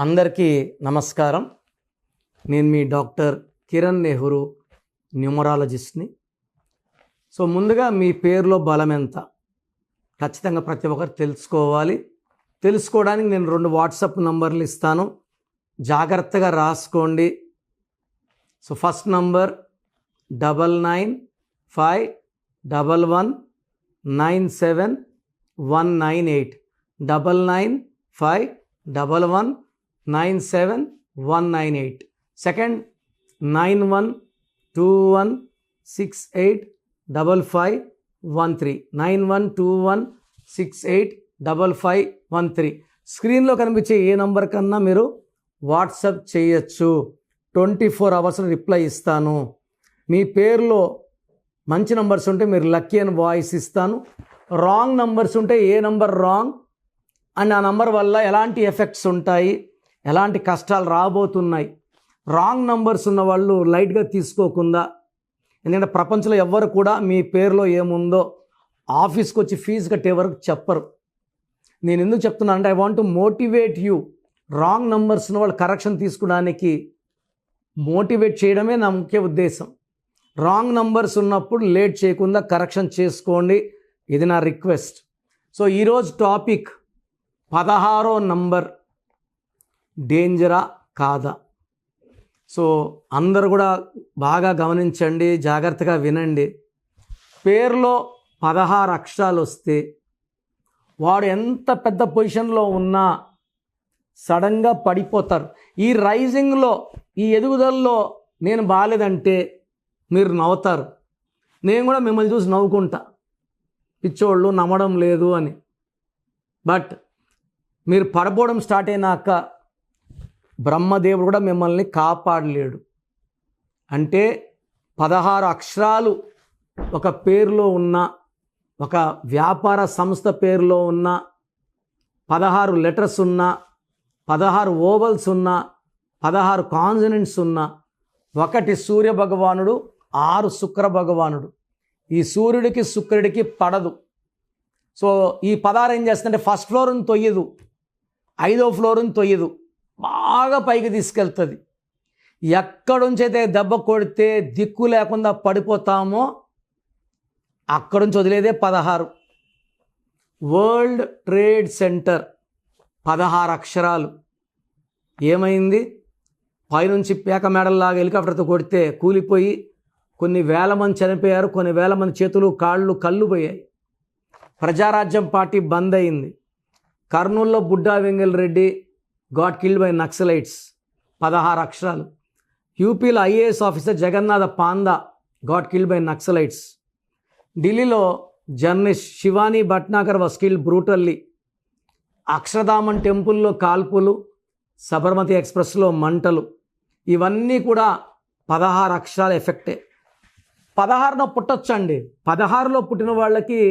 అందరికీ నమస్కారం. నేను మీ డాక్టర్ కిరణ్ నెహ్రూ, న్యూమరాలజిస్ట్ని. సో ముందుగా మీ పేరులో బలం ఎంత ఖచ్చితంగా ప్రతి ఒక్కరు తెలుసుకోవాలి. తెలుసుకోవడానికి నేను 2 వాట్సాప్ నంబర్లు ఇస్తాను, జాగ్రత్తగా రాసుకోండి. So first number 9951197198 9951197198. సెకండ్ 9121685513 9121685513. స్క్రీన్లో కనిపించే ఏ నంబర్ కన్నా మీరు వాట్సాప్ చేయొచ్చు. 24 అవర్స్లో రిప్లై ఇస్తాను. మీ పేరులో మంచి నంబర్స్ ఉంటే మీరు లక్కీ అని వాయిస్ ఇస్తాను. రాంగ్ నంబర్స్ ఉంటే ఏ నంబర్ రాంగ్ అండ్ ఆ నంబర్ వల్ల ఎలాంటి ఎఫెక్ట్స్ ఉంటాయి, ఎలాంటి కష్టాలు రాబోతున్నాయి. రాంగ్ నంబర్స్ ఉన్న వాళ్ళు లైట్గా తీసుకోకుండా, ఎందుకంటే ప్రపంచంలో ఎవ్వరు కూడా మీ పేరులో ఏముందో ఆఫీస్కి వచ్చి ఫీజు కట్టే వరకు చెప్పరు. నేను ఎందుకు చెప్తున్నాను అంటే I want to motivate you. Wrong numbers ఉన్న వాళ్ళు కరెక్షన్ తీసుకోవడానికి మోటివేట్ చేయడమే నా ముఖ్య ఉద్దేశం. రాంగ్ నంబర్స్ ఉన్నప్పుడు లేట్ చేయకుండా కరెక్షన్ చేసుకోండి, ఇది నా రిక్వెస్ట్. సో ఈరోజు టాపిక్ 16వ నంబర్ డేంజరా కాదా. సో అందరూ కూడా బాగా గమనించండి, జాగ్రత్తగా వినండి. పేరులో 16 అక్షరాలు వస్తే వాడు ఎంత పెద్ద పొజిషన్లో ఉన్నా సడన్గా పడిపోతారు. ఈ రైజింగ్లో, ఈ ఎదుగుదలలో నేను బాగాలేదంటే మీరు నవ్వుతారు. నేను కూడా మిమ్మల్ని చూసి నవ్వుకుంటా, పిచ్చోళ్ళు నమ్మడం లేదు అని. బట్ మీరు పడిపోవడం స్టార్ట్ అయినాక బ్రహ్మదేవుడు కూడా మిమ్మల్ని కాపాడలేడు. అంటే 16 అక్షరాలు ఒక పేరులో ఉన్న, ఒక వ్యాపార సంస్థ పేరులో ఉన్న, 16 లెటర్స్ ఉన్న, 16 ఓవల్స్ ఉన్న, 16 కాన్సనెంట్స్ ఉన్న, 1 సూర్య భగవానుడు, 6 శుక్ర భగవానుడు. ఈ సూర్యుడికి శుక్రుడికి పడదు. సో ఈ 16 ఏం చేస్తుందంటే ఫస్ట్ ఫ్లోర్ని తొయ్యదు, 5వ ఫ్లోర్ని తొయ్యదు, బాగా పైకి తీసుకెళ్తుంది. ఎక్కడుంచైతే దెబ్బ కొడితే దిక్కు లేకుండా పడిపోతామో అక్కడి నుంచి వదిలేదే 16. వరల్డ్ ట్రేడ్ సెంటర్ 16 అక్షరాలు. ఏమైంది? పైనుంచి పేక మేడల్లాగా హెలికాప్టర్తో కొడితే కూలిపోయి కొన్ని వేల మంది చనిపోయారు, కొన్ని వేల మంది చేతులు కాళ్ళు కళ్ళు పోయాయి. ప్రజారాజ్యం పార్టీ బంద్ అయింది. కర్నూల్లో Budda Vengal Reddy got killed by Naxalites 16 అక్షరాలు. యూపీలో IAS officer Jagannatha Panda got killed by Naxalites. ఢిల్లీలో journalist Shivani Bhatnagar was killed brutally. అక్షరధామన్ టెంపుల్లో కాల్పులు, సబర్మతి ఎక్స్ప్రెస్లో మంటలు, ఇవన్నీ కూడా 16 అక్షరాల ఎఫెక్టే. 16లో పుట్టొచ్చండి. 16లో పుట్టిన వాళ్ళకి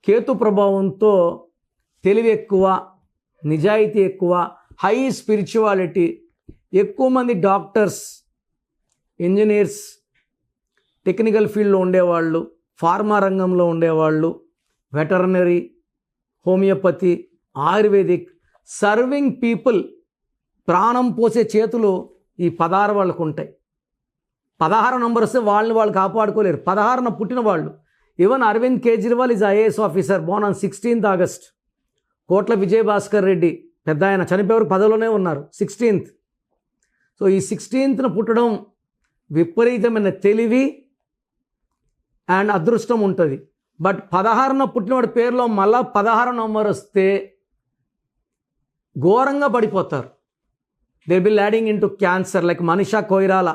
కేతు ప్రభావంతో తెలివి ఎక్కువ, నిజాయితీ ఎక్కువ, హై స్పిరిచువాలిటీ, ఎక్కువ మంది డాక్టర్స్, ఇంజనీర్స్, టెక్నికల్ ఫీల్డ్లో ఉండేవాళ్ళు, ఫార్మా రంగంలో ఉండేవాళ్ళు, veterinary, homeopathy, ayurvedic, serving people, ప్రాణం పోసే చేతులు ఈ 16 వాళ్ళకు ఉంటాయి. 16 నంబర్ వస్తే వాళ్ళని వాళ్ళు కాపాడుకోలేరు. 16న పుట్టిన వాళ్ళు. Even Arvind Kejriwal is IAS officer, born on 16th August. కోట్ల విజయభాస్కర్ రెడ్డి పెద్ద ఆయన చనిపోయారు, 10లోనే ఉన్నారు, 16th. సో ఈ 16th పుట్టడం విపరీతమైన తెలివి అండ్ అదృష్టం ఉంటుంది. బట్ 16న పుట్టినవాడి పేరులో మళ్ళా 16 నంబర్ వస్తే ఘోరంగా పడిపోతారు. They will adding in to cancer. Like Manisha Koirala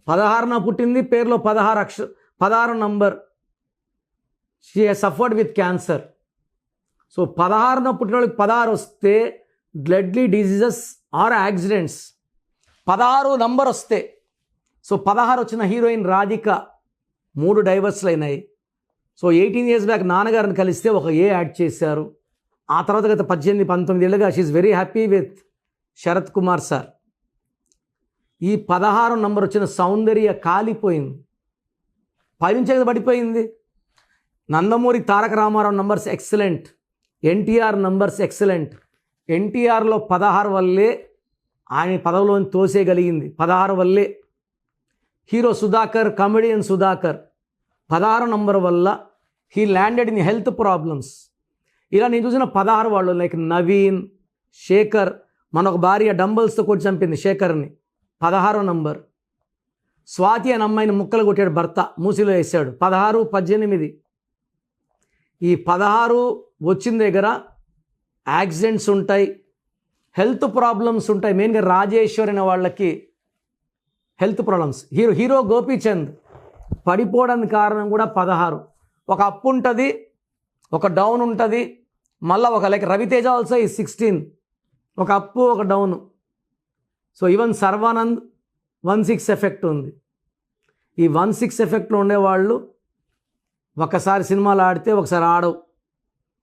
16న పుట్టింది, పేరులో 16 number. She has suffered with cancer. So 16న పుట్టిన వాళ్ళకి 16 వస్తే deadly diseases or accidents. 16 number వస్తే, సో 16 వచ్చిన హీరోయిన్ రాధిక 3 డైవర్స్లు అయినాయి. సో 18 years బ్యాక్ నాన్నగారిని కలిస్తే ఒక యాడ్ చేశారు. ఆ తర్వాత గత 18-19 ఏళ్ళుగా she very happy with Sarath Kumar sir. ఈ 16 నంబర్ వచ్చిన సౌందర్య కాలిపోయింది, పైనుంచి పడిపోయింది. Nandamuri Taraka Ramarao numbers excellent, NTR numbers excellent. ఎన్టీఆర్లో 16 వల్లే ఆయన పదవిలోని తోసేయగలిగింది 16 వల్లే. Hero Sudhakar, comedian Sudhakar 16 number వల్ల he landed in health problems. ఇలా నేను చూసిన 16 వాళ్ళు లైక్ నవీన్, శేఖర్, మనొక భార్య డంబల్స్తో కొట్టి చంపింది శేఖర్ని 16 నంబర్. స్వాతి అనే అమ్మాయిని ముక్కలు కొట్టాడు భర్త, మూసిలో వేసాడు 16, 18. ఈ 16 వచ్చిన దగ్గర యాక్సిడెంట్స్ ఉంటాయి, హెల్త్ ప్రాబ్లమ్స్ ఉంటాయి. మెయిన్గా రాజేశ్వరి అనే వాళ్ళకి హెల్త్ ప్రాబ్లమ్స్. హీరో గోపీచంద్ పడిపోవడానికి కారణం కూడా 16. ఒక అప్ ఉంటుంది, ఒక డౌన్ ఉంటుంది, మళ్ళీ ఒక లైక్ రవితేజ ఆల్సో ఈ 16, ఒక అప్పు ఒక down. So even Sharwanand 1-6 effect ఉంది. ఈ 1-6 ఎఫెక్ట్లో ఉండేవాళ్ళు ఒకసారి సినిమాలు ఆడితే ఒకసారి ఆడవు.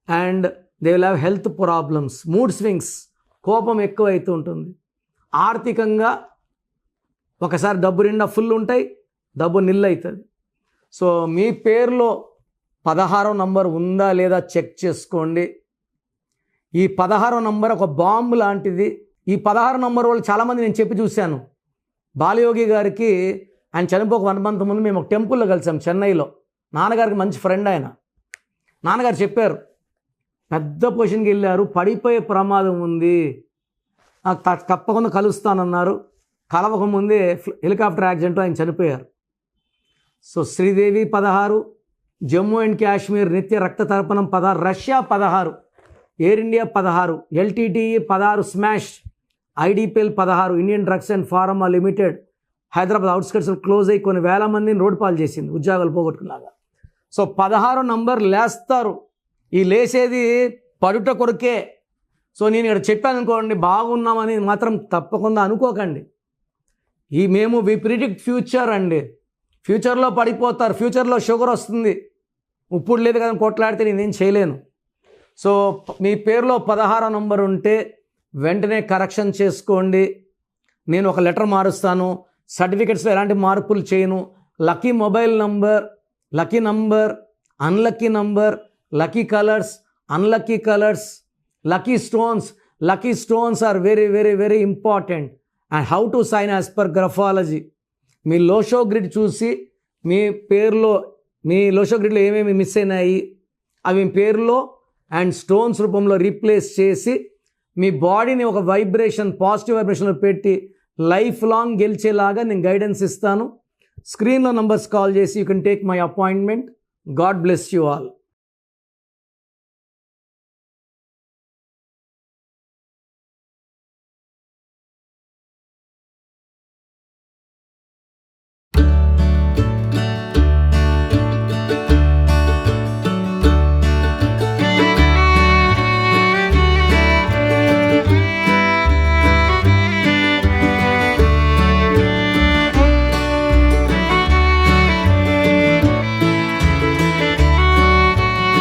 And they will have health problems, mood swings, కోపం ఎక్కువ అవుతూ ఉంటుంది. ఆర్థికంగా ఒకసారి డబ్బు నిండా ఫుల్ ఉంటాయి, డబ్బు నిల్ అవుతుంది. సో మీ పేరులో 16వ నంబర్ ఉందా లేదా చెక్ చేసుకోండి. ఈ 16వ నంబర్ ఒక బాంబు లాంటిది. ఈ 16 నంబర్ వాళ్ళు చాలామంది నేను చెప్పి చూశాను. బాలయోగి గారికి ఆయన చనిపోక 1 month ముందు మేము ఒక టెంపుల్లో కలిసాం చెన్నైలో. నాన్నగారికి మంచి ఫ్రెండ్ ఆయన. నాన్నగారు చెప్పారు, పెద్ద పొజిషన్కి వెళ్ళారు, పడిపోయే ప్రమాదం ఉంది, తప్పకుండా కలుస్తానన్నారు. కలవకముందే హెలికాప్టర్ యాక్సిడెంట్ ఆయన చనిపోయారు. సో శ్రీదేవి 16, జమ్మూ అండ్ కాశ్మీర్ నిత్య రక్త తర్పణం 16, Russia 16, air India 16, LTTE 16, smash, IDPL 16, Indian drugs and pharma limited Hyderabad అవుట్స్కట్స్లో క్లోజ్ అయ్యి కొన్ని వేల మందిని రోడ్డు పాలు చేసింది, ఉద్యోగాలు పోగొట్టుకున్నాగా. సో 16 నంబర్ లేస్తారు. ఈ లేసేది పడుట కొరకే. సో నేను ఇక్కడ చెప్పాను అనుకోండి బాగున్నామని మాత్రం తప్పకుండా అనుకోకండి. మేము వి ప్రిడిక్ట్ ఫ్యూచర్ అండి. ఫ్యూచర్లో పడిపోతారు, ఫ్యూచర్లో షుగర్ వస్తుంది. ఇప్పుడు లేదు కదా కొట్లాడితే నేనేం చేయలేను. సో మీ పేరులో 16 నంబర్ ఉంటే వెంటనే కరెక్షన్ చేసుకోండి. నేను ఒక లెటర్ మారుస్తాను, సర్టిఫికెట్స్లో ఎలాంటి మార్పులు చేయను. Lucky mobile number, lucky number, unlucky number, lucky colours, unlucky colours, lucky stones. Lucky stones are very very very important. And how to sign as per graphology. మీ లోషో గ్రిడ్ చూసి మీ పేరులో, మీ లోషో గ్రిడ్లో ఏమేమి miss అయినాయి అవి మీ పేరులో and stones రూపంలో replace చేసి మీ బాడీని ఒక వైబ్రేషన్, పాజిటివ్ వైబ్రేషన్లో పెట్టి లైఫ్ లాంగ్ గెలిచేలాగా నేను గైడెన్స్ ఇస్తాను. స్క్రీన్లో నంబర్స్ కాల్ చేసి you can take my appointment. God bless you all.